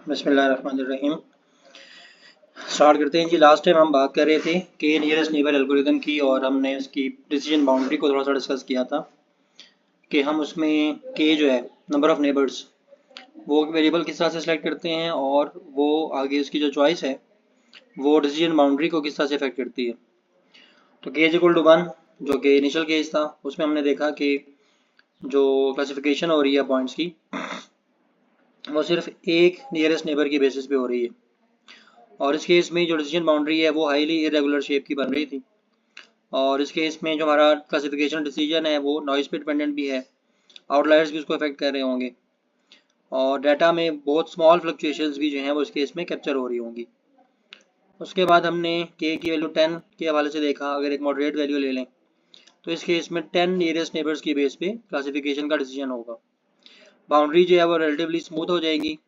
बिस्मिल्लाहिर्रहमानिर्रहीम। स्टार्ट करते हैं जी। लास्ट टाइम हम बात कर रहे थे के नियरेस्ट नेबर एल्गोरिदम की और हमने उसकी डिसीजन बाउंड्री को थोड़ा सा डिस्कस किया था कि हम उसमें के जो है नंबर ऑफ़ नेबर्स वो वेरिएबल किस तरह से सिलेक्ट करते हैं और वो आगे उसकी जो चॉइस है वो डिसीजन बाउंड्री को किस तरह से इफेक्ट करती है। तो के इज इक्वल टू 1 जो कि इनिशियल केस था, उसमें हमने देखा कि जो क्लासिफिकेशन हो रही है पॉइंट्स की वो सिर्फ एक नियरेस्ट नेबर की बेसिस पे हो रही है और इस केस में जो डिसीजन बाउंड्री है वो हाईली इरेगुलर शेप की बन रही थी और इस केस में जो हमारा क्लासिफिकेशन डिसीजन है वो नॉइज पे डिपेंडेंट भी है, आउटलायर्स भी उसको अफेक्ट कर रहे होंगे और डाटा में बहुत स्मॉल फ्लक्चुएशंस भी जो हैं वो इस केस में कैप्चर हो रही होंगी। उसके बाद हमने के की वैल्यू 10 के हवाले से देखा, अगर एक मॉडरेट वैल्यू ले लें तो इस केस में 10 नियरेस्ट नेबर्स की बेस पे क्लासिफिकेशन का डिसीजन होगा। बाउंड्री जो है वो रिलेटिवली स्मूथ हो जाएगी,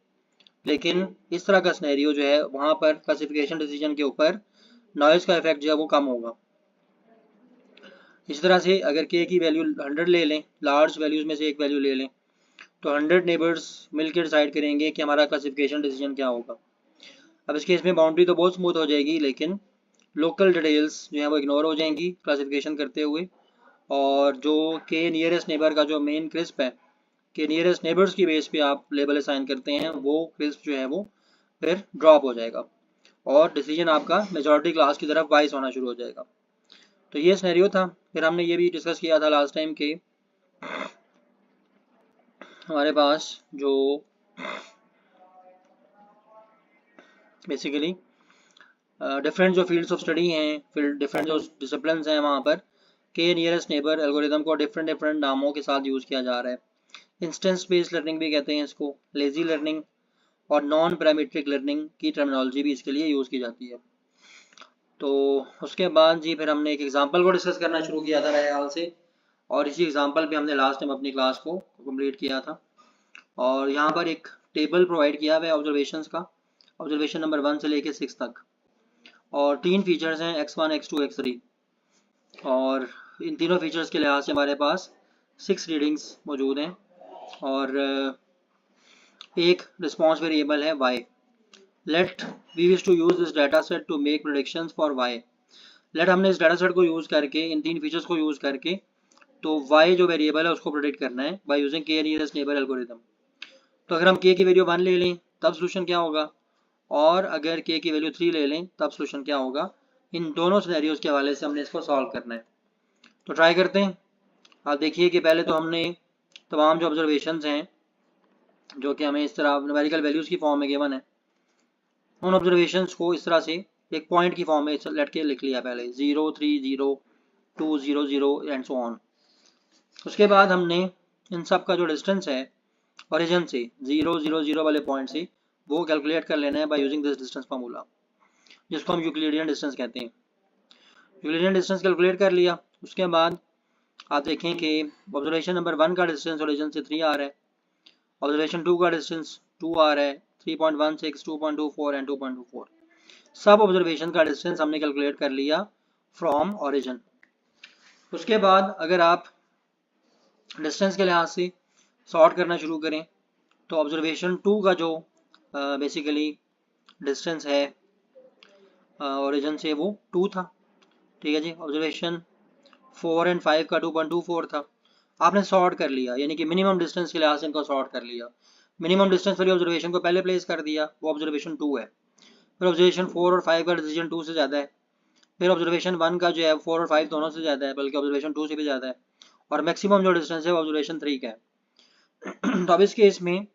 लेकिन इस तरह का सिनेरियो जो है वहाँ पर क्लासिफिकेशन डिसीजन के ऊपर नॉइज़ का इफेक्ट जो है वो कम होगा। इस तरह से अगर के की वैल्यू 100 ले लें, लार्ज वैल्यूज़ में से एक वैल्यू ले लें, तो 100 नेबर्स मिलकर डिसाइड करेंगे कि हमारा क्लासिफिकेशन डिसीजन क्या होगा। अब इस केस में बाउंड्री तो बहुत स्मूथ हो जाएगी, लेकिन लोकल डिटेल्स जो है वो इग्नोर हो जाएंगी क्लासिफिकेशन करते हुए और जो के नियरेस्ट नेबर का जो मेन क्रिस्प है कि नियरेस्ट नेबर्स की बेस पे आप लेबल असाइन करते हैं, वो क्रिस्प जो है वो फिर ड्रॉप हो जाएगा और डिसीजन आपका मेजॉरिटी क्लास की तरफ वाइस होना शुरू हो जाएगा। तो ये सिनेरियो था। फिर हमने ये भी डिस्कस किया था लास्ट टाइम कि हमारे पास जो बेसिकली डिफरेंट जो फील्ड्स ऑफ स्टडी हैं, फिर डिफरेंट जो डिसिप्लिन्स हैं, वहाँ पर के नियरेस्ट नेबर एल्गोरिदम को डिफरेंट डिफरेंट नामों के साथ यूज़ किया जा रहा है। इंस्टेंस बेस्ड लर्निंग भी कहते हैं इसको, लेजी लर्निंग और नॉन पैरामीट्रिक लर्निंग की टर्मिनोलॉजी भी इसके लिए यूज़ की जाती है। तो उसके बाद जी फिर हमने एक एग्जांपल को डिस्कस करना शुरू किया था मेरे ख्याल से, और इसी एग्जांपल पे हमने लास्ट टाइम अपनी क्लास को कंप्लीट किया था और यहाँ पर एक टेबल प्रोवाइड किया हुआ है ऑब्जर्वेशंस का, ऑब्जर्वेशन नंबर 1 से लेके 6 तक, और 3 फीचर्स हैं x1 x2 x3 और इन तीनों फीचर्स के लिहाज से हमारे पास 6 रीडिंग्स मौजूद हैं और एक रिस्पॉन्स वेरिएबल है y। Let we wish to use this data set to make predictions for y। Let हमने इस डाटा सेट को यूज़ करके, इन 3 फीचर्स को यूज़ करके, तो y जो वेरिएबल है उसको प्रेडिक्ट करना है बाय यूजिंग के नियरेस्ट नेबर एल्गोरिथम। तो अगर हम k की वैल्यू 1 ले लें तब सोल्यूशन क्या होगा, और अगर k की वैल्यू 3 ले लें तब सोल्यूशन क्या होगा। इन दोनों सिनेरियोज के हवाले से हमने इसको सॉल्व करना है। तो ट्राई करते हैं। आप देखिए कि पहले तो हमने तमाम जो ऑब्जर्वेशंस हैं जो कि हमें इस तरह न्यूमेरिकल वैल्यूज़ की फॉर्म में गिवन है, उन ऑब्जर्वेशंस को इस तरह से एक पॉइंट की फॉर्म में लेट के लिख लिया पहले 0 3 0 2 0 0 एंड सो ऑन। उसके बाद हमने इन सब का जो डिस्टेंस है ओरिजिन से 0 0 0 वाले पॉइंट से वो कैलकुलेट कर लेना है by using this distance formula, जिसको हम यूक्लिडियन डिस्टेंस कहते हैं। यूक्लिडियन डिस्टेंस कैलकुलेट कर लिया। उसके बाद आप देखें कि ऑब्जर्वेशन नंबर 1 का डिस्टेंस ओरिजिन से 3 आ रहा है, ऑब्जर्वेशन 2 का डिस्टेंस 2 आ रहा है, 3.16 2.24 एंड 2.24। सब ऑब्जर्वेशन का डिस्टेंस हमने कैलकुलेट कर लिया फ्रॉम ओरिजिन। उसके बाद अगर आप डिस्टेंस के लिहाज से सॉर्ट करना शुरू करें तो ऑब्जर्वेशन 2 का जो बेसिकली डिस्टेंस है ओरिजिन से वो 2 था, ठीक है जी। ऑब्जर्वेशन 4 एंड 5 का 2.24 था। आपने सॉर्ट कर लिया, यानी कि मिनिमम डिस्टेंस के लिहाज से इनको सॉर्ट कर लिया। मिनिमम डिस्टेंस वाली ऑब्जर्वेशन को पहले प्लेस कर दिया, वो ऑब्जर्वेशन 2 है। फिर ऑब्जर्वेशन 4 और 5 का डिसीजन 2 से ज़्यादा है। फिर ऑब्जर्वेशन 1 का जो है 4 और 5 दोनों से ज़्यादा है, बल्कि ऑब्जर्वेशन 2 से भी ज़्यादा है, और मैक्सिमम जो डिस्टेंस है वो ऑब्जर्वेशन 3 का है। तो अब इस केस में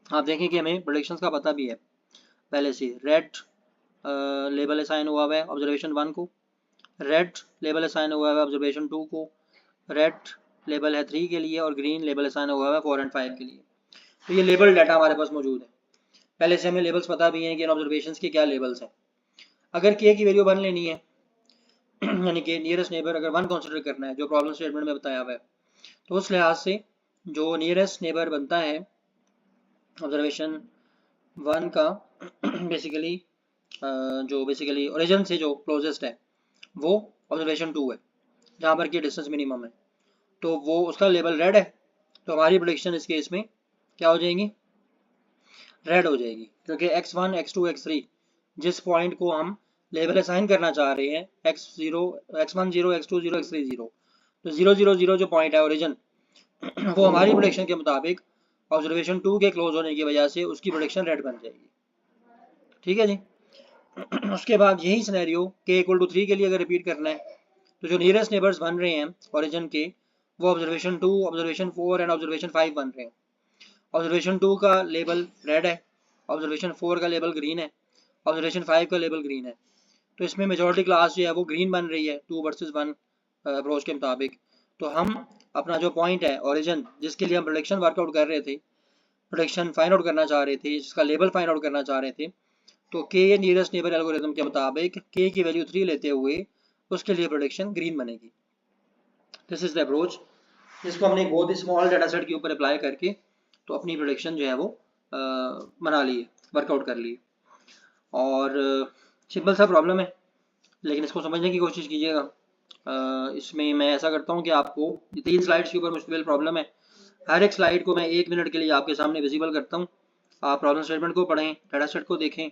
आप देखें कि हमें प्रेडिक्शंस का पता भी है पहले से। रेड लेबल असाइन हुआ है ऑब्जर्वेशन 1 को, रेड लेबल असाइन हुआ है ऑब्जर्वेशन 2 को, रेड लेबल है 3 के लिए और ग्रीन लेबल असाइन हुआ है 4 एंड 5 के लिए। तो ये लेबल डाटा हमारे पास मौजूद है। पहले से हमें लेबल्स पता भी हैं कि इन ऑब्जर्वेशंस के क्या लेबल्स हैं। अगर के की वैल्यू 1 लेनी है यानी कि नियरेस्ट नेबर अगर 1 कंसीडर करना है जो प्रॉब्लम स्टेटमेंट में बताया हुआ है, तो उस लिहाज से जो नियरेस्ट नेबर बनता है ऑब्जर्वेशन 1 का बेसिकली जो बेसिकली ओरिजिन से जो क्लोजेस्ट है वो ऑब्जर्वेशन 2 है, जहाँ पर की डिस्टेंस मिनिमम है, तो वो उसका लेबल रेड है। तो हमारी प्रेडिक्शन इस केस में क्या हो जाएगी, रेड हो जाएगी, क्योंकि x1 x2 x3 जिस पॉइंट को हम लेबल असाइन करना चाह रहे हैं x0 x1 0 x2 0 x3 0, तो 0 0 0 जो पॉइंट है ओरिजिन वो हमारी प्रोडिक्शन के मुताबिक ऑब्जर्वेशन 2 के क्लोज होने की वजह से उसकी प्रोडिक्शन रेड बन जाएगी। ठीक है जी। उसके बाद यही सिनेरियो k इक्वल टू 3 के लिए अगर रिपीट करना है तो जो नियरेस्ट नेबर्स बन रहे हैं ओरिजिन के वो ऑब्जर्वेशन 2, ऑब्जर्वेशन 4 एंड ऑब्जर्वेशन 5 बन रहे हैं। ऑब्जर्वेशन 2 का लेबल रेड है, ऑब्जर्वेशन 4 का लेबल ग्रीन है, ऑब्जर्वेशन 5 का लेबल ग्रीन है। तो इसमें मेजॉरिटी क्लास जो है वो ग्रीन बन रही है 2 वर्सेस 1 अप्रोच के मुताबिक। तो हम अपना जो पॉइंट है ओरिजिन जिसके लिए हम प्रोडिक्शन वर्कआउट कर रहे थे, प्रोडिक्शन फाइंड आउट करना चाह रहे थे, जिसका लेबल फाइंड आउट करना चाह रहे थे, तो के नियरेस्ट नेबर एल्गोरिथम के मुताबिक के की वैल्यू 3 लेते हुए उसके लिए प्रोडिक्शन ग्रीन बनेगी। दिस इज द अप्रोच जिसको हमने एक बहुत ही स्मॉल डाटा सेट के ऊपर अप्लाई करके तो अपनी प्रोडिक्शन जो है वो बना ली, वर्कआउट कर ली। और सिंपल सा प्रॉब्लम है, लेकिन इसको समझने की कोशिश कीजिएगा। इसमें मैं ऐसा करता हूँ कि आपको 3 स्लाइड्स के ऊपर मुश्तमिल प्रॉब्लम है, हर एक स्लाइड को मैं 1 मिनट के लिए आपके सामने विजिबल करता हूँ। आप प्रॉब्लम स्टेटमेंट को पढ़ें, डाटा सेट को देखें,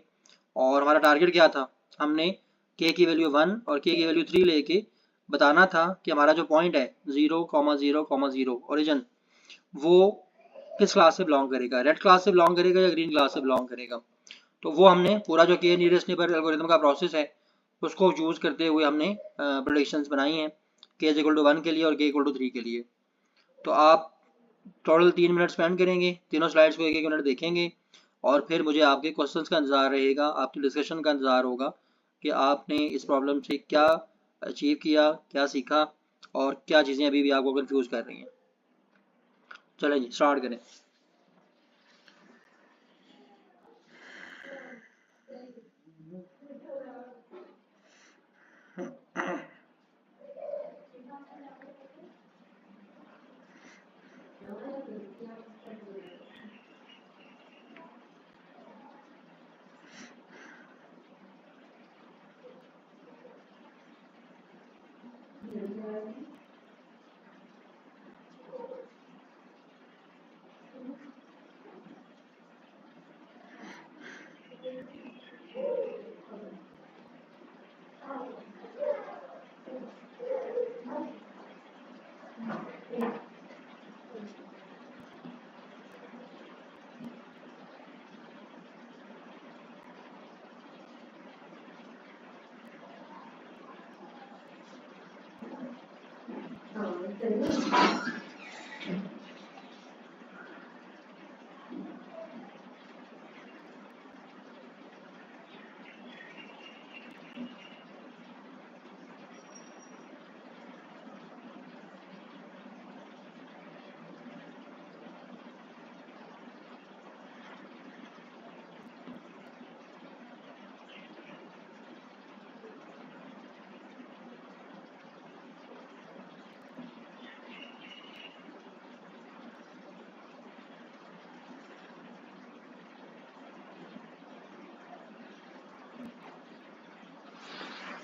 और हमारा टारगेट क्या था, हमने k की वैल्यू 1 और k की वैल्यू 3 लेके बताना था कि हमारा जो पॉइंट है 0, 0, 0 ओरिजिन वो किस क्लास से बिलोंग करेगा, रेड क्लास से बिलोंग करेगा या ग्रीन क्लास से बिलोंग करेगा। तो वो हमने पूरा जो k नियरेस्ट नेबर एल्गोरिथम का प्रोसेस है उसको यूज करते हुए हमने प्रेडिक्शंस बनाई हैं k इक्वल टू 1 के लिए और k इक्वल टू 3 के लिए। तो आप टोटल 3 मिनट स्पेंड करेंगे, तीनों स्लाइड्स को 1 1 मिनट देखेंगे, और फिर मुझे आपके क्वेश्चंस का इंतजार रहेगा, आपकी डिस्कशन का इंतजार होगा कि आपने इस प्रॉब्लम से क्या अचीव किया, क्या सीखा, और क्या चीज़ें अभी भी आपको कंफ्यूज कर रही हैं। चलें जी, स्टार्ट करें।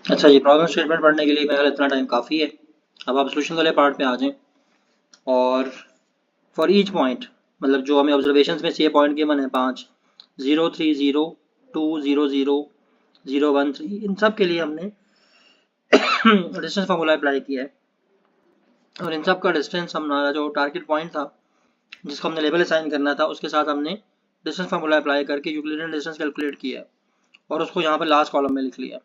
अच्छा जी, प्रॉब्लम स्टेटमेंट पढ़ने के लिए मेरा इतना टाइम काफ़ी है। अब आप सोल्यूशन वाले पार्ट पे आ जाएं, और फॉर ईच पॉइंट, मतलब जो हमें ऑब्जर्वेशन में से पॉइंट गिवन है 5, 0 3 0 2 0 0 0 1 3, इन सब के लिए हमने डिस्टेंस फार्मूला अप्लाई किया है, और इन सब का डिस्टेंस हमारा जो टारगेट पॉइंट था जिसको हमने लेबल असाइन करना था उसके साथ हमने डिस्टेंस फार्मूला अप्लाई करके यूक्लिडियन डिस्टेंस कैलकुलेट किया है, और उसको यहाँ पर लास्ट कॉलम में लिख लिया।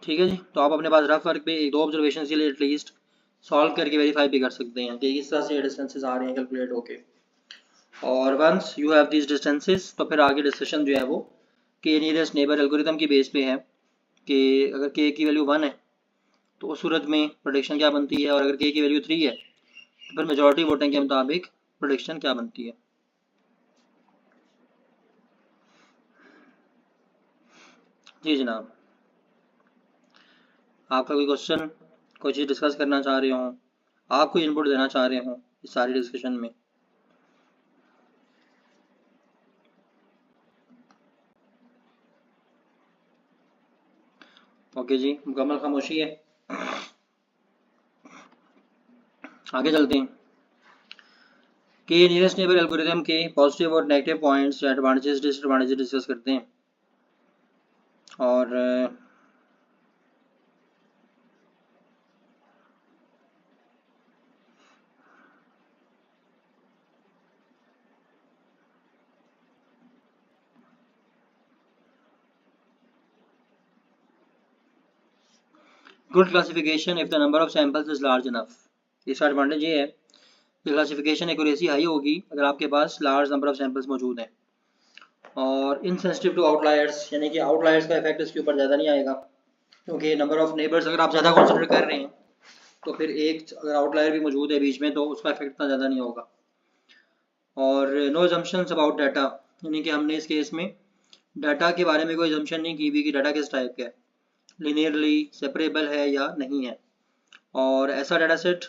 ठीक है जी। तो आप अपने पास रफ वर्क पे 1-2 ऑब्जर्वेशन के लिए एटलीस्ट सॉल्व करके वेरीफाई भी कर सकते हैं कि किस तरह से डिस्टेंसेस आ रहे हैं कैलकुलेट होके। और once you have these distances तो फिर आगे डिस्कशन जो है वो के नियरेस्ट नेबर एल्गोरिथम की बेस पे है कि अगर के की वैल्यू 1 है तो उस सूरत में प्रोडिक्शन क्या बनती है, और अगर के की वैल्यू 3 है तो फिर मेजॉरिटी वोटिंग के मुताबिक प्रोडिक्शन क्या बनती है। जी जनाब, आपका कोई क्वेश्चन, कोई चीज़ डिस्कस करना चाह रहे हो, आप कोई इनपुट देना चाह रहे हो इस सारी डिस्कशन में? ओके जी, मुकम्मल खामोशी है, आगे चलते हैं। कि नियरेस्ट नेबर एल्गोरिथम के पॉजिटिव और negative points, advantages disadvantages discuss करते हैं। और good classification if the number of samples is large enough. इसका एडवांटेज ये है कि क्लासिफिकेशन एक्यूरेसी हाई होगी अगर आपके पास लार्ज नंबर ऑफ सैंपल्स मौजूद हैं। और इनसेंसिटिव टू आउटलायर्स, यानी कि आउटलायर्स का इफेक्ट इसके ऊपर ज़्यादा नहीं आएगा, क्योंकि नंबर ऑफ नेबर्स अगर आप ज़्यादा कंसिडर कर रहे हैं तो फिर एक अगर आउटलायर भी मौजूद है बीच में तो उसका इफेक्ट इतना ज़्यादा नहीं होगा। और नो अजम्पशंस अबाउट डाटा, यानी कि हमने इस केस में डाटा के बारे में कोई अजम्पशन नहीं की भी कि डाटा किस टाइप का है, लिनियरली सेपरेबल है या नहीं है। और ऐसा डाटा सेट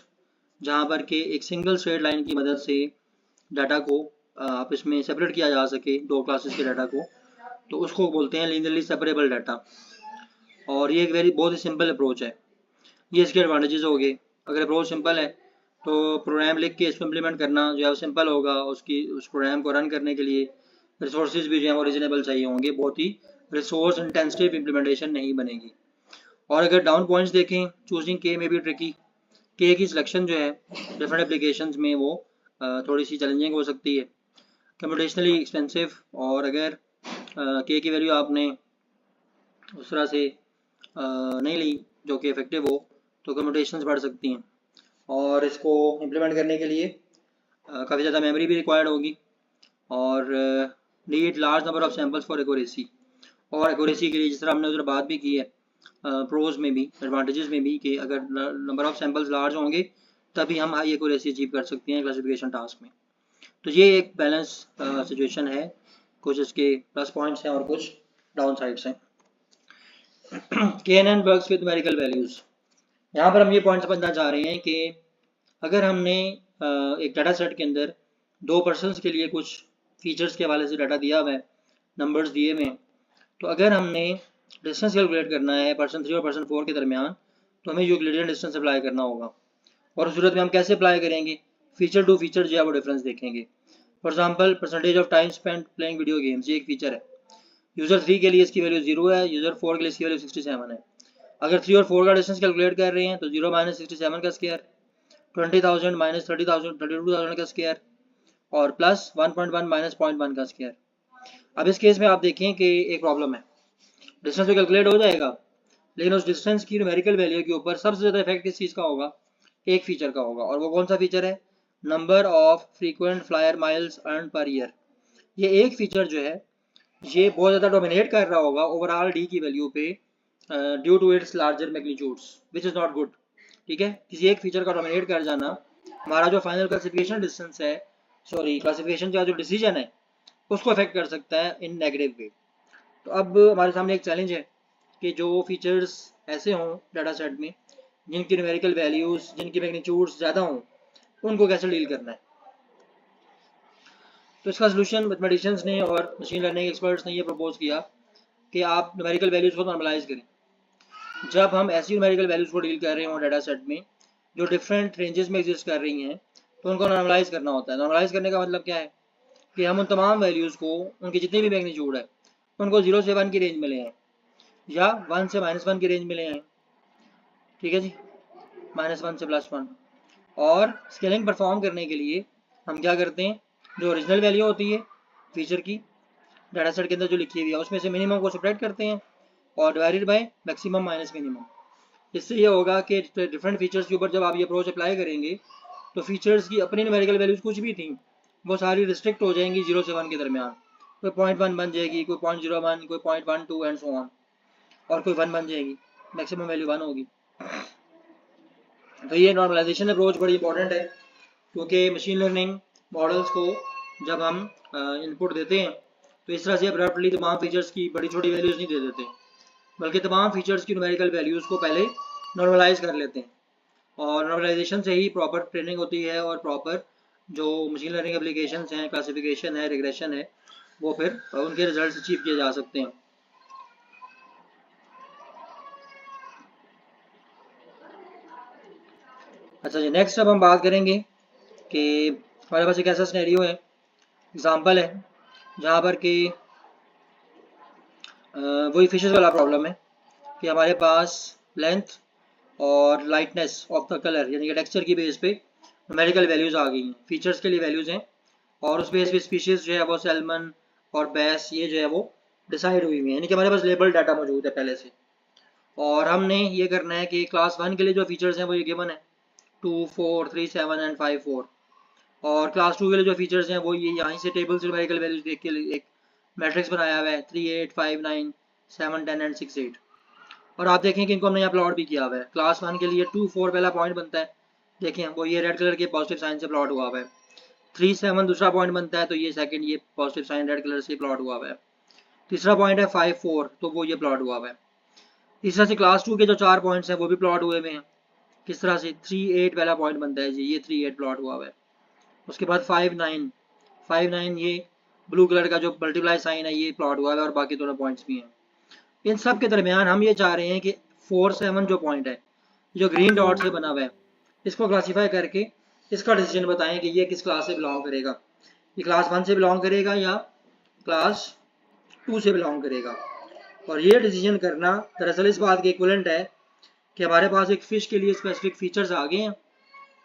जहाँ पर कि एक सिंगल स्ट्रेट लाइन की मदद से डाटा को आप इसमें सेपरेट किया जा सके, दो क्लासेस के डाटा को, तो उसको बोलते हैं लीनियरली सेपरेबल डाटा। और ये एक बहुत ही सिंपल अप्रोच है। ये इसके एडवांटेजेस हो गए। अगर अप्रोच सिंपल है तो प्रोग्राम लिख के इसको इम्प्लीमेंट करना जो है सिंपल होगा। उस प्रोग्राम को रन करने के लिए रिसोर्सेज भी जो है वो रीजनेबल चाहिए होंगे, बहुत ही रिसोर्स इंटेंसिव इम्प्लीमेंटेशन नहीं बनेगी। और अगर डाउन पॉइंट्स देखें, चूजिंग के में भी ट्रिकी, के की सिलेक्शन जो है डिफरेंट एप्लीकेशंस में वो थोड़ी सी चैलेंजिंग हो सकती है, कंप्यूटेशनली एक्सपेंसिव। और अगर के की वैल्यू आपने उस तरह से नहीं ली जो कि इफेक्टिव हो तो कंप्यूटेशंस बढ़ सकती हैं। और इसको इम्प्लीमेंट करने के लिए काफ़ी ज़्यादा मेमोरी भी रिक्वायर्ड होगी और need large number of samples for accuracy. और एक्यूरेसी के लिए जिस तरह हमने उधर बात भी की है प्रोज में भी, एडवांटेजेस में भी, कि अगर नंबर ऑफ सैम्पल्स लार्ज होंगे तभी हम हाई एक्यूरेसी अचीव कर सकते हैं क्लासिफिकेशन टास्क में। तो ये एक बैलेंस सिचुएशन है, कुछ इसके प्लस पॉइंट्स हैं और कुछ डाउन साइड्स हैं। KNN works with numerical values. यहाँ पर हम ये पॉइंट समझना चाह रहे हैं कि अगर हमने एक डाटा सेट के अंदर दो पर्सनस के लिए कुछ फीचर्स के हवाले से डाटा दिया हुआ है, नंबर्स दिए हुए हैं, तो अगर हमने डिस्टेंस कैलकुलेट करना है पर्सन 3 और पर्सन 4 के दरमियान, तो हमें यूक्लिडियन डिस्टेंस अप्लाई करना होगा। और उस सूरत में हम कैसे अप्लाई करेंगे, फीचर टू फीचर जो है वो डिफरेंस देखेंगे। For example percentage of time spend playing video games, ये एक फीचर है। यूज़र 3 के लिए इसकी वैल्यू 0 है, यूज़र 4 के लिए इसकी वैल्यू 67 है। अगर 3 और 4 का डिस्टेंस कैलकुलेट कर रहे हैं तो 0 माइनस 67 का स्क्वायर, 20,000 माइनस 30,000 32,000 का स्क्वायर, और प्लस 1.1 माइनस 0.1 का स्क्वायर। अब इस केस में आप देखें कि एक प्रॉब्लम है, डिस्टेंस तो कैलकुलेट हो जाएगा लेकिन उस डिस्टेंस की न्यूमेरिकल वैल्यू के ऊपर सबसे ज़्यादा इफेक्ट किस चीज़ का होगा, एक फीचर का होगा। और वो कौन सा फीचर है, number of frequent flyer miles earn per year. ये एक फीचर जो है ये बहुत ज़्यादा डोमिनेट कर रहा होगा ओवरऑल डी की वैल्यू पे due to its larger magnitudes which is not good. ठीक है, किसी एक फीचर का डोमिनेट कर जाना हमारा जो फाइनल क्लासिफिकेशन डिस्टेंस है, सॉरी क्लासिफिकेशन का जो डिसीजन है उसको अफेक्ट कर सकता है इन नेगेटिव वे। तो अब हमारे सामने एक चैलेंज है कि जो फीचर्स ऐसे हों डाटा सेट में जिनकी न्यूमेरिकल वैल्यूज़, जिनकी मैग्नीट्यूड्स ज़्यादा हों, उनको कैसे डील करना है। तो इसका सोल्यूशन मैथमेटिशियंस ने और मशीन लर्निंग एक्सपर्ट्स ने ये प्रपोज किया कि आप न्यूमेरिकल वैल्यूज़ को नॉर्मलाइज करें। जब हम ऐसी न्यूमेरिकल वैल्यूज़ को डील कर रहे हों डाटा सेट में जो डिफरेंट रेंजेस में एग्जिस्ट कर रही हैं, तो उनको नॉर्मलाइज करना होता है। नॉर्मलाइज करने का मतलब क्या है कि हम उन तमाम वैल्यूज़ को, उनकी जितनी भी मैग्नीट्यूड है, उनको 0 से 1 की रेंज में ले आएँ या 1 से -1 की रेंज में ले आएँ। ठीक है जी, -1 से +1। और स्केलिंग परफॉर्म करने के लिए हम क्या करते हैं, जो ओरिजिनल वैल्यू होती है फीचर की डाटा सेट के अंदर जो लिखी हुई है उसमें से मिनिमम को सेपरेट करते हैं और divided by maximum minus minimum. इससे ये होगा कि डिफरेंट फीचर्स के ऊपर जब आप ये अप्रोच अप्लाई करेंगे तो फीचर्स की अपनी न्यूमेरिकल वैल्यूज कुछ भी थी वो सारी रिस्ट्रिक्ट हो जाएंगी 0 से 1 के दरमियान। कोई 0.1 बन जाएगी, कोई 0.01, कोई 0.12 एंड सो ऑन, और कोई 1 बन जाएगी, मैक्सिमम वैल्यू 1 होगी। तो ये नॉर्मलाइजेशन अप्रोच बड़ी इंपॉर्टेंट है, क्योंकि मशीन लर्निंग मॉडल्स को जब हम इनपुट देते हैं तो इस तरह से अब्रप्टली तमाम फीचर्स की बड़ी छोटी वैल्यूज़ नहीं दे देते, बल्कि तमाम फीचर्स की न्यूमेरिकल वैल्यूज़ को पहले नॉर्मलाइज कर लेते हैं। और नॉर्मलाइजेशन से ही प्रॉपर ट्रेनिंग होती है और प्रॉपर जो मशीन लर्निंग एप्लीकेशंस हैं, क्लासिफिकेशन है, रिग्रेशन है, वो फिर उनके रिजल्ट अचीव किए जा सकते हैं। अच्छा जी, नेक्स्ट अब हम बात करेंगे कि हमारे पास एक ऐसा सिनेरियो है, एग्जाम्पल है, जहाँ पर कि वही फिशेस वाला प्रॉब्लम है कि हमारे पास लेंथ और लाइटनेस ऑफ द कलर यानी कि टेक्सचर की बेस पे न्यूमेरिकल वैल्यूज आ गई हैं, फीचर्स के लिए वैल्यूज हैं, और उस बेस पे स्पीशीज जो है वो सैल्मन और बैस ये जो है वो डिसाइड हुई हुई है, यानी कि हमारे पास लेबल डाटा मौजूद है पहले से। और हमने ये करना है कि क्लास 1 के लिए जो फीचर्स हैं वो ये गिवन है 2, 4, 3, 7 एंड 5, 4, और क्लास 2 के लिए जो फीचर्स हैं वो ये यहाँ से टेबल से न्यूमेरिकल वैल्यूज देख के एक मैट्रिक्स बनाया हुआ है 3, 8, 5, 9, 7, 10 एंड 6, 8। और आप देखें कि इनको हमने यहाँ प्लॉट भी किया हुआ है। क्लास 1 के लिए 2, 4 पहला पॉइंट बनता है, देखें वो ये रेड कलर के पॉजिटिव साइन से प्लॉट हुआ हुआ है। 3, 7 दूसरा पॉइंट बनता है, तो ये सेकंड ये पॉजिटिव साइन रेड कलर से प्लॉट हुआ हुआ है। तीसरा पॉइंट है 5, 4, तो वो ये प्लॉट हुआ हुआ है। इस तरह से क्लास 2 के जो 4 पॉइंट्स हैं वो भी प्लॉट हुए हुए हैं। किस तरह से 3, 8 पहला पॉइंट बनता है जी, ये 3, 8 प्लॉट हुआ हुआ है। उसके बाद 5, 9, 5, 9 ये ब्लू कलर का जो मल्टीप्लाई साइन है ये प्लॉट हुआ है, और बाकी दोनों पॉइंट्स भी हैं। इन सब के दरमियान हम ये चाह रहे हैं कि 4, 7 जो पॉइंट है जो ग्रीन डॉट से बना हुआ है, इसको क्लासीफाई करके इसका डिसीजन बताएं कि ये किस क्लास से बिलोंग करेगा, ये क्लास 1 से बिलोंग करेगा या क्लास 2 से बिलोंग करेगा। और ये डिसीजन करना दरअसल इस बात के इक्विवेलेंट है कि हमारे पास एक फिश के लिए स्पेसिफिक फीचर्स आ गए हैं,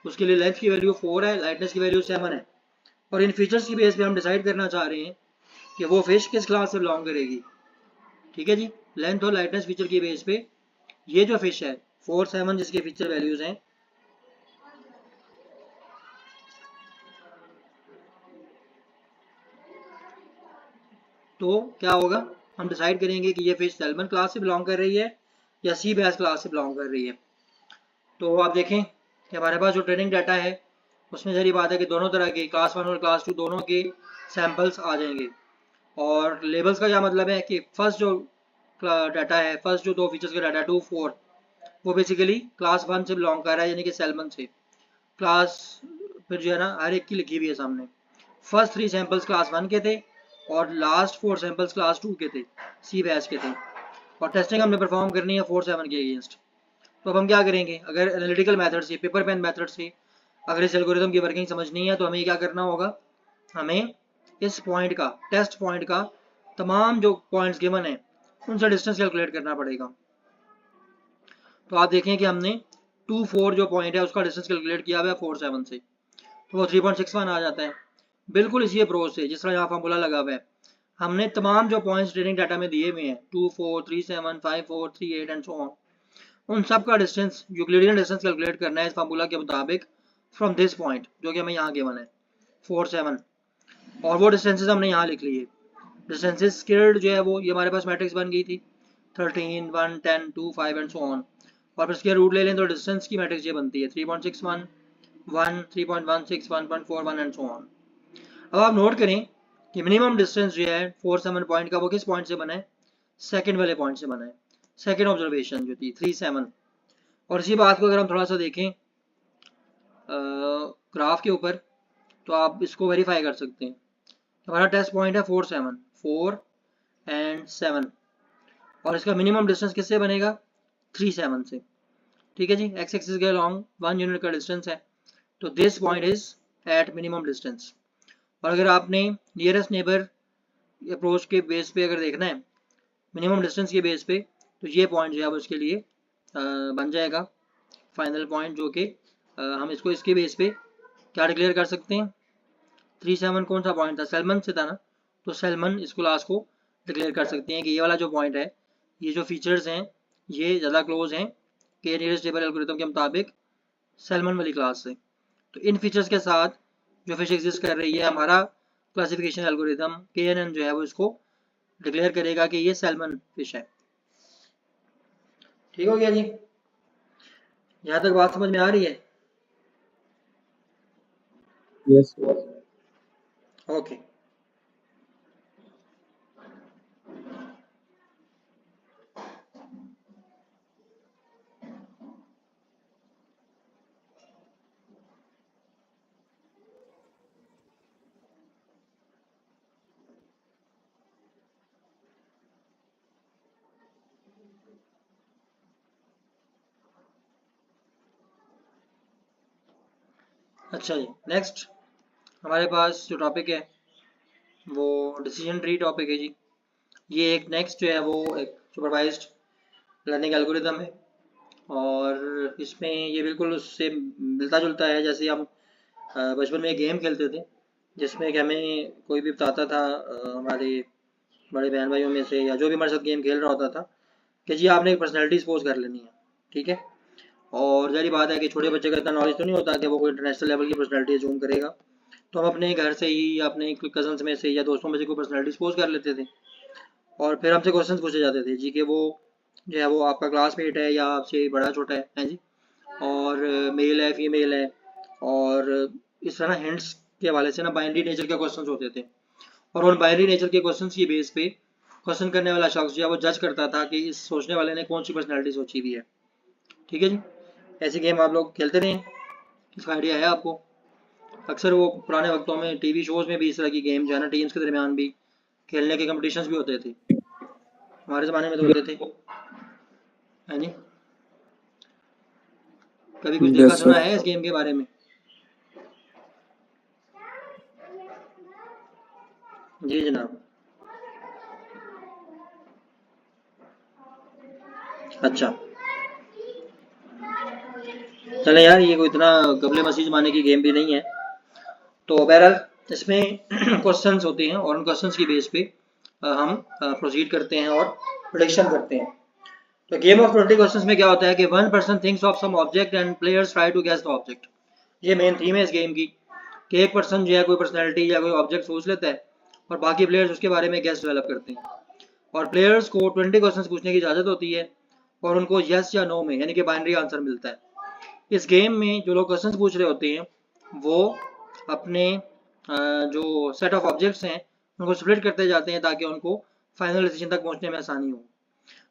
उसके लिए लेंथ की वैल्यू 4 है, लाइटनेस की वैल्यू 7 है, और इन फीचर्स की बेस पे हम डिसाइड करना चाह रहे हैं कि वो फिश किस क्लास से बिलोंग करेगी। ठीक है जी, लेंथ और लाइटनेस फीचर की बेस पे ये जो फिश है 4, 7 जिसके फीचर वैल्यूज हैं, तो क्या होगा, हम डिसाइड करेंगे कि ये फिश सैल्मन क्लास से बिलोंग कर रही है या सी बैस क्लास से बिलोंग कर रही है। तो आप देखें कि हमारे पास जो ट्रेनिंग डाटा है उसमें जरी बात है कि दोनों तरह के क्लास 1 और क्लास 2 दोनों के सैंपल्स आ जाएंगे। और लेबल्स का क्या मतलब है कि फर्स्ट जो डाटा है, फर्स्ट जो 2 फीचर्स का डाटा 2, 4, वो बेसिकली क्लास 1 से बिलोंग कर रहा है यानी कि सैल्मन से। क्लास फिर जो है ना हर एक की लिखी हुई है सामने, फर्स्ट 3 सैंपल्स क्लास 1 के थे और लास्ट 4 सैंपल्स क्लास 2 के थे, सी बैच के थे, और टेस्टिंग हमने परफॉर्म करनी है 4, 7 के अगेंस्ट। तो अब हम क्या करेंगे, अगर एनालिटिकल मेथड से, पेपर पेन मेथड से अगर इस एल्गोरिथम की वर्किंग समझनी है तो हमें क्या करना होगा, हमें इस पॉइंट का, टेस्ट पॉइंट का तमाम जो पॉइंट्स गिवन है उनसे डिस्टेंस कैलकुलेट करना पड़ेगा। तो आप देखें कि हमने 2, 4 जो पॉइंट है उसका डिस्टेंस कैलकुलेट किया हुआ है 4, 7 से, तो वो 3.61 आ जाता है। बिल्कुल इसी अप्रोच से जिस तरह यहाँ फॉर्मूला लगा हुआ है, हमने तमाम जो पॉइंट्स ट्रेनिंग डाटा में दिए हुए हैं 2, 4, 3, 7, 5, 4, 3, 8 एंड सो ऑन, उन सब का डिस्टेंस यूक्लिडियन डिस्टेंस कैलकुलेट करना है इस फार्मूला के मुताबिक फ्रॉम दिस पॉइंट जो कि हमें यहाँ गिवन है 4, 7, और वो डिस्टेंसेस हमने यहाँ लिख लिए। डिस्टेंसेस स्केल्ड जो है वो ये हमारे पास मैट्रिक्स बन गई थी 13, 1, 10, 2, 5 एंड सो ऑन, और फिर स्क्वायर रूट ले लें तो डिस्टेंस की मैट्रिक्स ये बनती है 3.61, 1, 3.16, 1.41 एंड सो ऑन। अब आप नोट करें कि मिनिमम डिस्टेंस जो है 4, 7 पॉइंट का वो किस पॉइंट से बना है, सेकंड वाले पॉइंट से बना है, सेकंड ऑब्जर्वेशन जो थी 3, 7। और इसी बात को अगर हम थोड़ा सा देखें ग्राफ के ऊपर, तो आप इसको वेरीफाई कर सकते हैं। हमारा टेस्ट पॉइंट है 4, 7, 4 एंड 7, और इसका मिनिमम डिस्टेंस किससे बनेगा, 3, 7 से। ठीक है जी, एक्स एक्सिस के अलॉन्ग 1 यूनिट का डिस्टेंस है, तो this point is at minimum distance. और अगर आपने नियरेस्ट नेबर अप्रोच के बेस पे अगर देखना है मिनिमम डिस्टेंस के बेस पे, तो ये पॉइंट जो है उसके लिए बन जाएगा फाइनल पॉइंट, जो कि हम इसको इसके बेस पे क्या डिक्लेयर कर सकते हैं, 3, 7 कौन सा पॉइंट था, सैल्मन से था ना, तो सैल्मन इस क्लास को डिक्लेयर कर सकते हैं कि ये वाला जो पॉइंट है, ये जो फीचर्स हैं ये ज़्यादा क्लोज हैं के नियरेस्ट नेबर एल्गोरिथम के मुताबिक सैल्मन वाली क्लास से। तो इन फीचर्स के साथ जो फिश एग्जिस्ट कर रही है, हमारा क्लासिफिकेशन एल्गोरिथम KNN जो है वो इसको डिक्लेयर करेगा कि ये सैल्मन फिश है। ठीक हो गया जी, यहाँ तक बात समझ में आ रही है? यस। ओके। अच्छा जी, नेक्स्ट हमारे पास जो टॉपिक है वो डिसीजन ट्री टॉपिक है जी। ये एक नेक्स्ट जो है वो एक सुपरवाइज्ड लर्निंग एल्गोरिदम है, और इसमें ये बिल्कुल उससे मिलता जुलता है जैसे हम बचपन में एक गेम खेलते थे जिसमें कि हमें कोई भी बताता था, हमारे बड़े बहन भाइयों में से या जो भी हमारे साथ गेम खेल रहा होता था कि जी आपने एक पर्सनैलिटी सपोज कर लेनी है, ठीक है। और जारी बात है कि छोटे बच्चे का इतना नॉलेज तो नहीं होता कि वो कोई इंटरनेशनल लेवल की पर्सनैलिटी जूम करेगा, तो हम अपने घर से ही या अपने कजन्स में से या दोस्तों में से कोई पर्सनैलिटी सपोज कर लेते थे, और फिर हमसे क्वेश्चन पूछे जाते थे जी कि वो जो है वो आपका क्लासमेट है या आपसे बड़ा छोटा है जी, और मेल है फीमेल है, और इस तरह हिंट्स के हवाले से ना बाइनरी नेचर के क्वेश्चन होते थे, और उन बाइनरी नेचर के क्वेश्चन की बेस पे क्वेश्चन करने वाला शख्स जो है वो जज करता था कि इस सोचने वाले ने कौन सी पर्सनैलिटी सोची हुई है, ठीक है जी। ऐसी गेम आप लोग खेलते रहे, इसका आइडिया है आपको। अक्सर वो पुराने वक्तों में टीवी शोज में भी इस तरह की गेम जो है ना टीम्स के दरमियान भी खेलने के कंपटीशंस भी होते थे, हमारे ज़माने में तो होते थे, है नहीं? कभी कुछ देखा यस सुना सर। है इस गेम के बारे में? जी जनाब। अच्छा, चले यार ये कोई इतना कबले मसीह जमाने की गेम भी नहीं है। तो बहरहाल इसमें क्वेश्चंस होते हैं और उन क्वेश्चंस की बेस पे हम प्रोसीड करते हैं और प्रेडिक्शन करते हैं। तो गेम ऑफ 20 क्वेश्चंस में क्या होता है कि one person thinks of some object and players try to guess the object. ये मेन थीम है इस गेम की कि एक पर्सन जो है कोई पर्सनैलिटी या कोई ऑब्जेक्ट सोच लेता है और बाकी प्लेयर्स उसके बारे में गेस डेवलप करते हैं, और प्लेयर्स को 20 क्वेश्चंस पूछने की इजाज़त होती है और उनको यस या नो में यानी कि बाइनरी आंसर मिलता है। इस गेम में जो लोग क्वेश्चंस पूछ रहे होते हैं वो अपने जो सेट ऑफ ऑब्जेक्ट्स हैं उनको स्प्लिट करते जाते हैं ताकि उनको फाइनल डिसीजन तक पहुंचने में आसानी हो।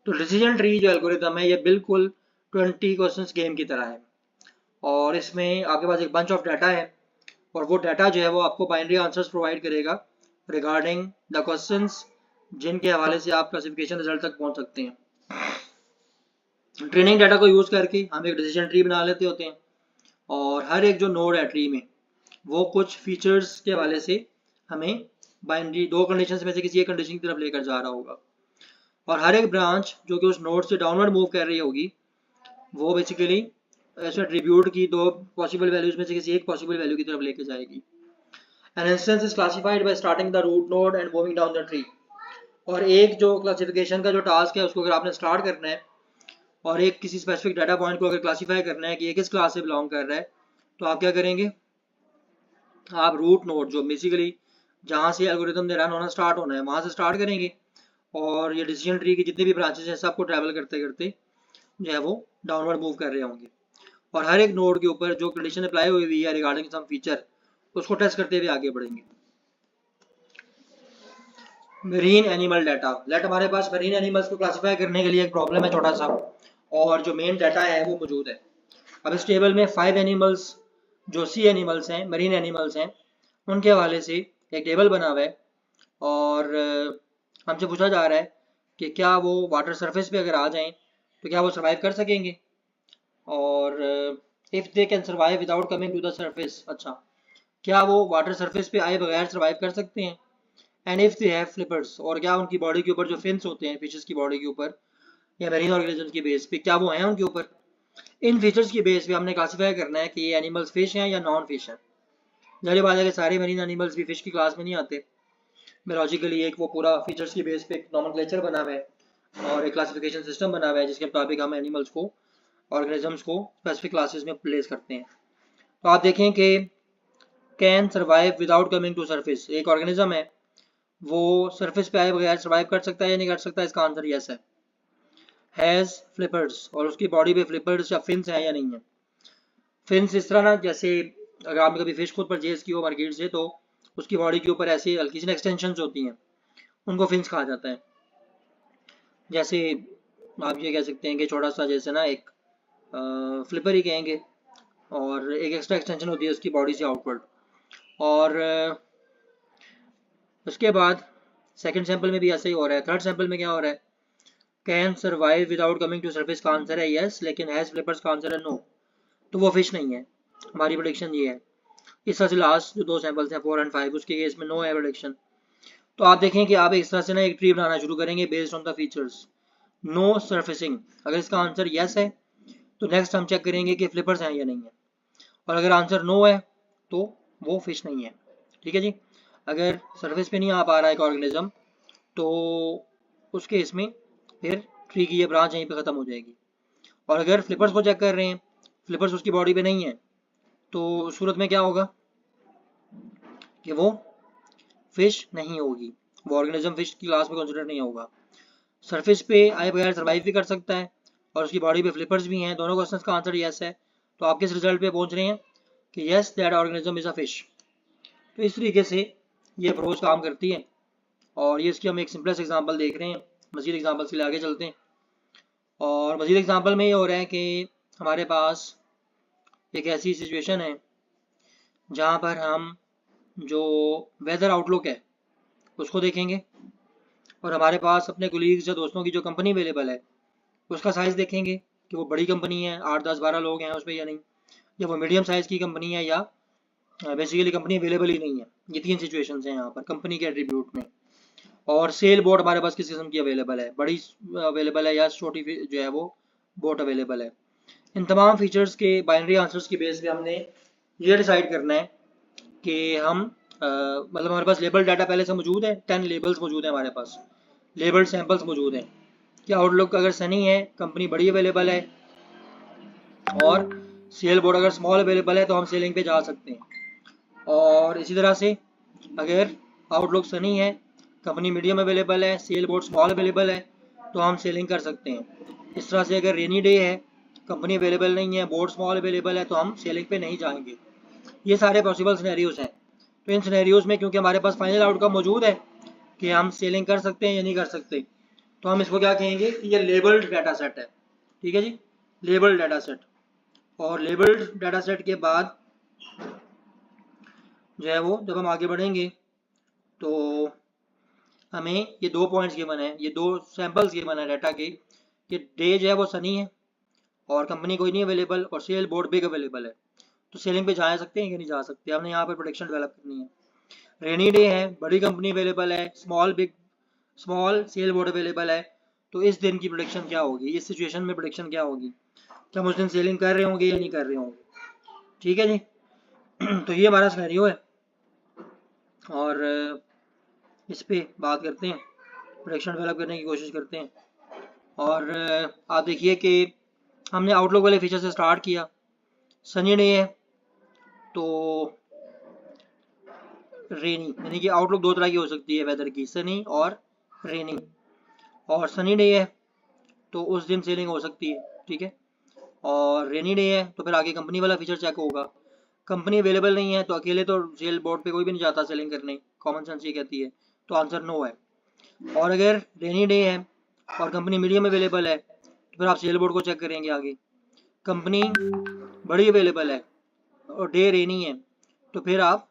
तो डिसीजन ट्री जो एल्गोरिदम है ये बिल्कुल 20 क्वेश्चंस गेम की तरह है, और इसमें आपके पास एक बंच ऑफ डाटा है और वो डाटा जो है वो आपको बाइनरी आंसर्स प्रोवाइड करेगा रिगार्डिंग द क्वेश्चंस जिनके हवाले से आप क्लासिफिकेशन रिजल्ट तक पहुंच सकते हैं। ट्रेनिंग डाटा को यूज़ करके हम एक डिसीजन ट्री बना लेते होते हैं, और हर एक जो नोड है ट्री में वो कुछ फीचर्स के हवाले से हमें बाइनरी दो कंडीशंस में से किसी एक कंडीशन की तरफ लेकर जा रहा होगा, और हर एक ब्रांच जो कि उस नोड से डाउनवर्ड मूव कर रही होगी वो बेसिकली ऐसे एट्रीब्यूट की दो पॉसिबल वैल्यूज में से किसी एक पॉसिबल वैल्यू की तरफ लेके जाएगी। An instance is classified by starting the root node and moving down the tree. और एक जो क्लासिफिकेशन का जो टास्क है उसको अगर आपने स्टार्ट करना है और एक किसी स्पेसिफिक डाटा पॉइंट को अगर क्लासीफाई करना है कि ये किस क्लास से बिलोंग कर रहा है, तो आप क्या करेंगे, आप रूट नोड जो बेसिकली जहाँ से एल्गोरिथम ने रन होना स्टार्ट होना है वहाँ से स्टार्ट करेंगे, और ये डिसीजन ट्री की जितने भी ब्रांचेस हैं सबको ट्रैवल करते करते जो है वो डाउनवर्ड मूव कर रहे होंगे, और हर एक नोड के ऊपर जो कंडीशन अप्लाई हुई हुई है रिगार्डिंग सम फीचर उसको टेस्ट करते हुए आगे बढ़ेंगे। मरीन एनिमल डाटा, लेट हमारे पास मरीन एनिमल्स को क्लासीफाई करने के लिए एक प्रॉब्लम है छोटा सा, और जो मेन डाटा है वो मौजूद है। अब इस टेबल में 5 एनिमल्स जो सी एनिमल्स हैं मरीन एनिमल्स हैं उनके हवाले से एक टेबल बना हुआ है, और हमसे पूछा जा रहा है कि क्या वो वाटर सरफेस पे अगर आ जाएं तो क्या वो सर्वाइव कर सकेंगे, और if they can survive without coming to the surface, अच्छा क्या वो वाटर सरफेस पे आए बगैर सर्वाइव कर सकते हैं, and if they have flippers, और क्या उनकी बॉडी के ऊपर जो फिन्स होते हैं फिशेस की बॉडी के ऊपर या मेरीन ऑर्गेनिज्म की बेस पे क्या वो हैं उनके ऊपर। इन फीचर्स की बेस पे हमने क्लासीफाई करना है कि ये एनिमल्स फिश हैं या नॉन फिश हैं। जाहिर बात है कि सारे मरीन एनिमल्स भी फिश की क्लास में नहीं आते, लॉजिकली एक वो पूरा फीचर्स की बेस पे एक नॉमेनक्लेचर बना हुआ है और एक क्लासिफिकेशन सिस्टम बना हुआ है जिसके मुताबिक हम एनिमल्स को ऑर्गेनिजम्स को स्पेसिफिक क्लासेस में प्लेस करते हैं। तो आप देखें कि can survive without coming to surface, एक ऑर्गेनिज्म है वो सरफेस पे आए बगैर सर्वाइव कर सकता है या नहीं कर सकता, इसका आंसर यस है। हैज़ फ्लिपर्स, और उसकी बॉडी पे फ्लिपर्स या फिन्स हैं या नहीं है। फिन्स इस तरह ना जैसे अगर आपने कभी फिश खुद परचेज की हो मार्केट से तो उसकी बॉडी के ऊपर ऐसी हल्की सी एक्सटेंशन होती हैं, उनको फिन्स कहा जाता है। जैसे आप ये कह सकते हैं कि छोटा सा जैसे ना एक फ्लिपर ही कहेंगे, और एक एक्स्ट्रा एक्सटेंशन होती है उसकी बॉडी से आउटवर्ड, और उसके बाद सेकंड सैंपल में भी ऐसे ही हो रहा है। थर्ड सैंपल में क्या हो रहा है, can survive without coming to surface का आंसर है यस, लेकिन हैज़ फ्लिपर्स का आंसर है नो, तो वो फिश नहीं है। हमारी प्रोडिक्शन ये है। इस तरह से लास्ट जो 2 सैंपल्स हैं 4 एंड 5 उसके केस में नो है प्रेडिक्शन। तो आप देखें कि आप इस तरह से ना एक ट्री बनाना शुरू करेंगे based on the features. No surfacing, अगर इसका आंसर यस है तो नेक्स्ट हम चेक करेंगे कि फ्लिपर्स हैं या नहीं है, और अगर आंसर नो है तो वो फिश नहीं है। ठीक है जी। अगर सरफेस पे नहीं आ पा रहा है एक ऑर्गेनिज्म तो उस केस में फिर ट्री की ये ब्रांच यहीं पे ख़त्म हो जाएगी। और अगर फ्लिपर्स को चेक कर रहे हैं, फ्लिपर्स उसकी बॉडी पे नहीं है, तो उस सूरत में क्या होगा कि वो फिश नहीं होगी, वो ऑर्गेनिज्म फिश की क्लास में कंसिडर नहीं होगा। सरफेस पे आए बगैर सर्वाइव भी कर सकता है और उसकी बॉडी पे फ्लिपर्स भी हैं, दोनों क्वेश्चंस का आंसर यस है। तो आप किस रिजल्ट पे पहुंच रहे हैं कि yes that organism is a fish. तो इस तरीके से ये अप्रोच काम करती है, और ये इसकी हम एक सिंपलेस्ट एग्जांपल देख रहे हैं। मजीद एग्जांपल्स के लिए आगे चलते हैं। और मजीद एग्जांपल में ये हो रहा है कि हमारे पास एक ऐसी सिचुएशन है जहाँ पर हम जो वेदर आउटलुक है उसको देखेंगे, और हमारे पास अपने कोलीग्स या दोस्तों की जो कंपनी अवेलेबल है उसका साइज़ देखेंगे कि वो बड़ी कंपनी है, 8 10 12 लोग हैं उसमें या नहीं, या वो मीडियम साइज़ की कंपनी है, या बेसिकली कंपनी अवेलेबल ही नहीं है। ये 3 सिचुएशंस हैं यहाँ पर कंपनी के एट्रीब्यूट में। और सेल बोट हमारे पास किस किस्म की अवेलेबल है, बड़ी अवेलेबल है या छोटी जो है वो बोट अवेलेबल है। इन तमाम फीचर्स के बाइनरी आंसर्स की बेस पे हमने ये डिसाइड करना है कि हम मतलब हमारे पास लेबल डाटा पहले से मौजूद है, 10 लेबल्स मौजूद हैं हमारे पास, लेबल्ड सैंपल्स मौजूद हैं कि आउटलुक अगर सनी है, कंपनी बड़ी अवेलेबल है, और सेल बोर्ड अगर स्मॉल अवेलेबल है तो हम सेलिंग पे जा सकते हैं। और इसी तरह से अगर आउटलुक सनी है, कंपनी मीडियम अवेलेबल है, सेल बोर्ड स्मॉल अवेलेबल है, तो हम सेलिंग कर सकते हैं। इस तरह से अगर रेनी डे है, कंपनी अवेलेबल नहीं है, बोर्ड स्मॉल अवेलेबल है, तो हम सेलिंग पे नहीं जाएंगे। ये सारे पॉसिबल सिनेरियोज हैं। तो इन सिनेरियोज में क्योंकि हमारे पास फाइनल आउटकम मौजूद है कि हम सेलिंग कर सकते हैं या नहीं कर सकते, तो हम इसको क्या कहेंगे कि ये लेबल्ड डाटा सेट है। ठीक है जी, लेबल्ड डाटा सेट। और लेबल्ड डाटा सेट के बाद जो है वो जब हम आगे बढ़ेंगे तो हमें ये 2 पॉइंट्स गिवन है, ये 2 सैंपल्स गिवन है डाटा के, कि डे जो है वो सनी है और कंपनी कोई नहीं अवेलेबल, और सेल बोर्ड बिग अवेलेबल है, तो सेलिंग पे जा सकते हैं कि नहीं जा सकते, हमने यहाँ पर प्रोडक्शन डेवलप करनी है। रेनी डे है, बड़ी कंपनी अवेलेबल है, स्मॉल सेल बोर्ड अवेलेबल है, तो इस दिन की प्रोडक्शन क्या होगी, इस सिचुएशन में प्रोडक्शन क्या होगी, क्या हम उस दिन सेलिंग कर रहे होंगे या नहीं कर रहे होंगे। ठीक है जी। तो ये हमारा सिनेरियो है, और इस पे बात करते हैं, प्रोडक्शन डेवलप करने की कोशिश करते हैं। और आप देखिए कि हमने आउटलुक वाले फीचर से स्टार्ट किया। सनी डे है तो रेनी, यानी कि आउटलुक 2 तरह की हो सकती है वेदर की, सनी और रेनी। और सनी डे है तो उस दिन सेलिंग हो सकती है, ठीक है। और रेनी डे है तो फिर आगे कंपनी वाला फीचर चेक होगा। कंपनी अवेलेबल नहीं है तो अकेले तो सेल बोर्ड पे कोई भी नहीं जाता सेलिंग करने, कॉमन सेंस ये कहती है, तो आंसर नो है। और अगर रेनी डे है और कंपनी मीडियम अवेलेबल है तो फिर आप सेल बोर्ड को चेक करेंगे आगे। कंपनी बड़ी अवेलेबल है और डे रेनी है तो फिर आप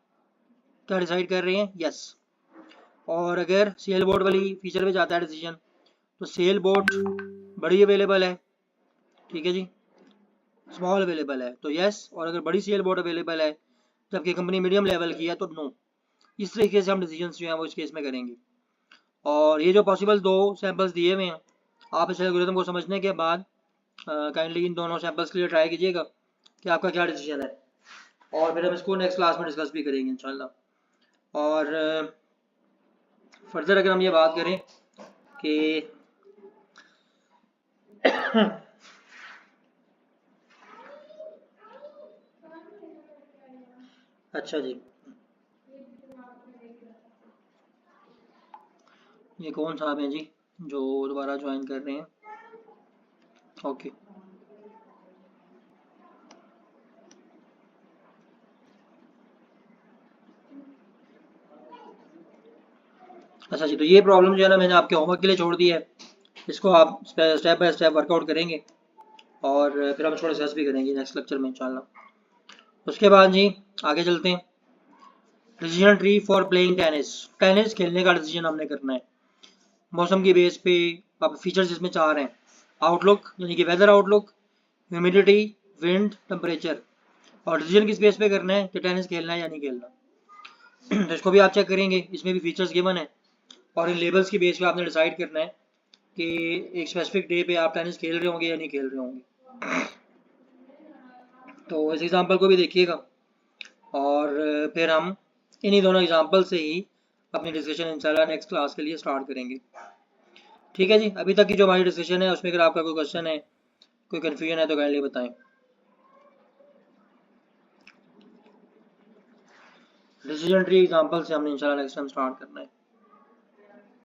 क्या डिसाइड कर रहे हैं, यस। और अगर सेल बोर्ड वाली फीचर पे जाता है डिसीजन, तो सेल बोर्ड बड़ी अवेलेबल है, ठीक है जी, स्मॉल अवेलेबल है तो यस, और अगर बड़ी सेल बोर्ड अवेलेबल है जबकि कंपनी मीडियम लेवल की है तो नो। इस तरीके से हम डिसीजन जो हैं वो इस केस में करेंगे। और ये जो पॉसिबल 2 सैंपल्स दिए हुए हैं, आप इस एल्गोरिथम को समझने के बाद काइंडली इन दोनों सैंपल्स के लिए ट्राई कीजिएगा कि आपका क्या डिसीजन है, और फिर हम इसको नेक्स्ट क्लास में डिस्कस भी करेंगे इंशाल्लाह। और फर्दर अगर हम ये बात करें कि अच्छा जी, ये कौन साहब हैं जी जो दोबारा ज्वाइन कर रहे हैं, ओके। अच्छा जी, तो ये प्रॉब्लम जो है ना मैंने आपके होमवर्क के लिए छोड़ दी है, इसको आप स्टेप बाय स्टेप वर्कआउट करेंगे और फिर हम इसको डिस्कस भी करेंगे नेक्स्ट लेक्चर में इंशाल्लाह। उसके बाद जी आगे चलते हैं। Decision tree for playing tennis, tennis खेलने का डिसीजन हमने करना है मौसम की बेस पे। आप फीचर्स इसमें 4 हैं, आउटलुक यानी कि weather outlook, humidity, wind, temperature. और डिसीजन किस बेस पे करना है कि टेनिस खेलना है या नहीं खेलना। तो इसको भी आप चेक करेंगे, इसमें भी फीचर्स गिवन है और इन लेबल्स की बेस पे आपने डिसाइड करना है कि एक स्पेसिफिक डे पे आप टेनिस खेल रहे होंगे या नहीं खेल रहे होंगे। तो इस एग्जांपल को भी देखिएगा और फिर हम इन्हीं दोनों एग्जांपल से ही अपनी डिस्कशन इंशाल्लाह नेक्स्ट क्लास के लिए स्टार्ट करेंगे। ठीक है जी, अभी तक की जो हमारी डिस्कशन है उसमें अगर आपका कोई क्वेश्चन है, कोई कन्फ्यूजन है तो काइंडली बताएं। डिसीजन ट्री एग्जांपल से हमने इंशाल्लाह नेक्स्ट टाइम स्टार्ट करना है।